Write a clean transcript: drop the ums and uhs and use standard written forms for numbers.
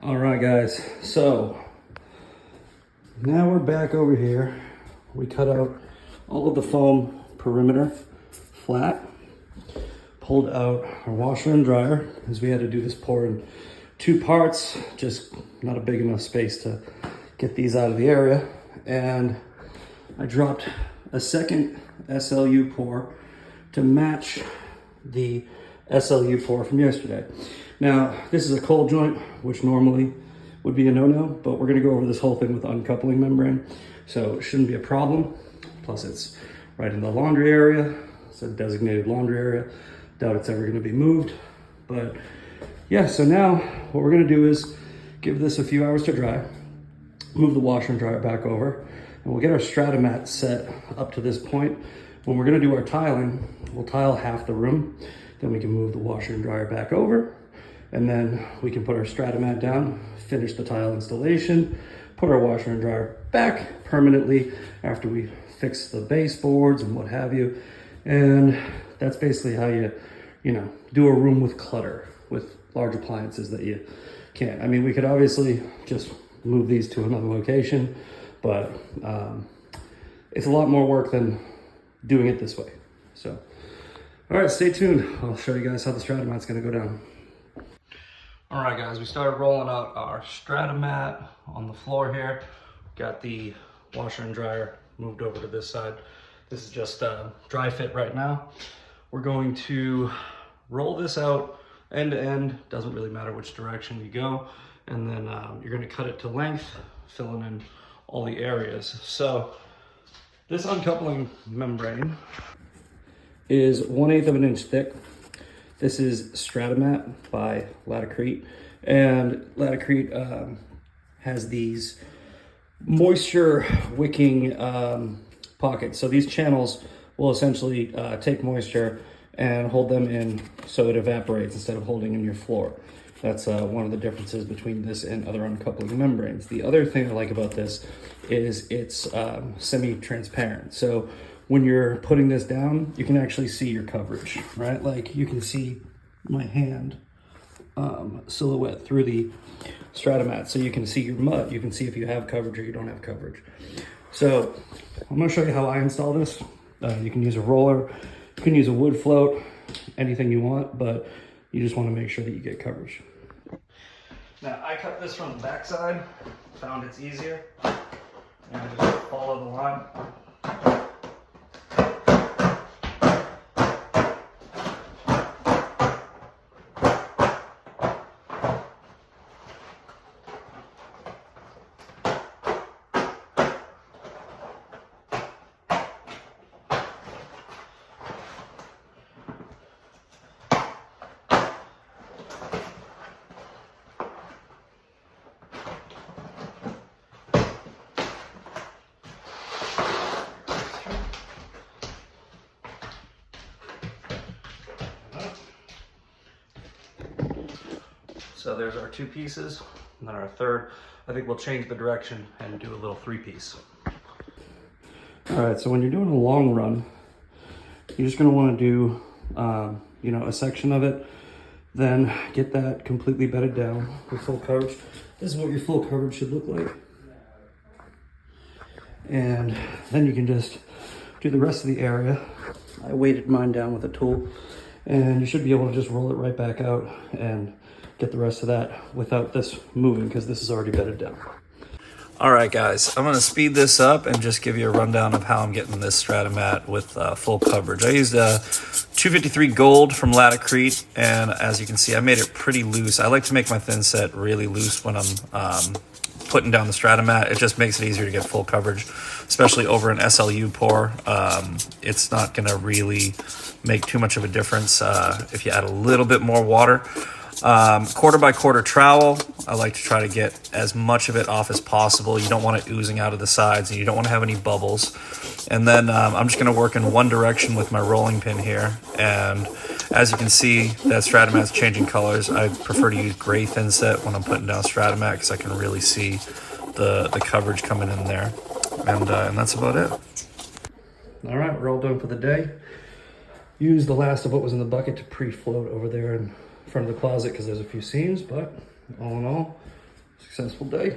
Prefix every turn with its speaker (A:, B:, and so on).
A: All right, guys, so now we're back over here. We cut out all of the foam perimeter flat, pulled out our washer and dryer because we had to do this pour in 2 parts, just not a big enough space to get these out of the area. And I dropped a second SLU pour to match the SLU pour from yesterday. Now, this is a cold joint, which normally would be a no-no, but we're gonna go over this whole thing with uncoupling membrane, so it shouldn't be a problem. Plus it's right in the laundry area. It's a designated laundry area. Doubt it's ever gonna be moved. But yeah, so now what we're gonna do is give this a few hours to dry, move the washer and dryer back over, and we'll get our Strata Mat set up to this point. When we're gonna do our tiling, we'll tile half the room, then we can move the washer and dryer back over, and then we can put our Strata Mat down, finish the tile installation, put our washer and dryer back permanently after we fix the baseboards and what have you. And that's basically how you do a room with clutter, with large appliances that you can't. I mean, we could obviously just move these to another location, but it's a lot more work than doing it this way. So, all right, stay tuned. I'll show you guys how the Strata Mat's gonna go down. All right, guys, we started rolling out our Strata Mat on the floor here. Got the washer and dryer moved over to this side. This is just dry fit right now. We're going to roll this out end to end. Doesn't really matter which direction you go. And then you're gonna cut it to length, filling in all the areas. So this uncoupling membrane is 1/8 of an inch thick. This is Strata Mat by Laticrete, and Laticrete has these moisture wicking pockets. So these channels will essentially take moisture and hold them in so it evaporates instead of holding in your floor. That's one of the differences between this and other uncoupling membranes. The other thing I like about this is it's semi-transparent. So when you're putting this down, you can actually see your coverage, right? Like you can see my hand silhouette through the Strata Mat. So you can see your mud. You can see if you have coverage or you don't have coverage. So I'm gonna show you how I install this. You can use a roller, you can use a wood float, anything you want, but you just wanna make sure that you get coverage. Now I cut this from the backside, found it's easier, and I just follow the line. So there's our 2 pieces, and then our third. I think we'll change the direction and do a little 3-piece. All right, so when you're doing a long run, you're just gonna wanna do, a section of it, then get that completely bedded down with full coverage. This is what your full coverage should look like. And then you can just do the rest of the area. I weighted mine down with a tool, and you should be able to just roll it right back out and get the rest of that without this moving because this is already bedded down. All right, guys, I'm gonna speed this up and just give you a rundown of how I'm getting this Strata Mat with full coverage. I used a 253 gold from Laticrete, and as you can see, I made it pretty loose. I like to make my thin set really loose when I'm putting down the Strata Mat. It just makes it easier to get full coverage, especially over an SLU pour. It's not gonna really make too much of a difference if you add a little bit more water. Quarter by quarter trowel. I like to try to get as much of it off as possible. You don't want it oozing out of the sides, and you don't want to have any bubbles. And then I'm just going to work in one direction with my rolling pin here. And as you can see, that Strata Mat's changing colors. I prefer to use gray thin set when I'm putting down Strata Mat because I can really see the coverage coming in there. And that's about it. All right, we're all done for the day. Use the last of what was in the bucket to pre-float over there in front of the closet because there's a few seams, but all in all, successful day.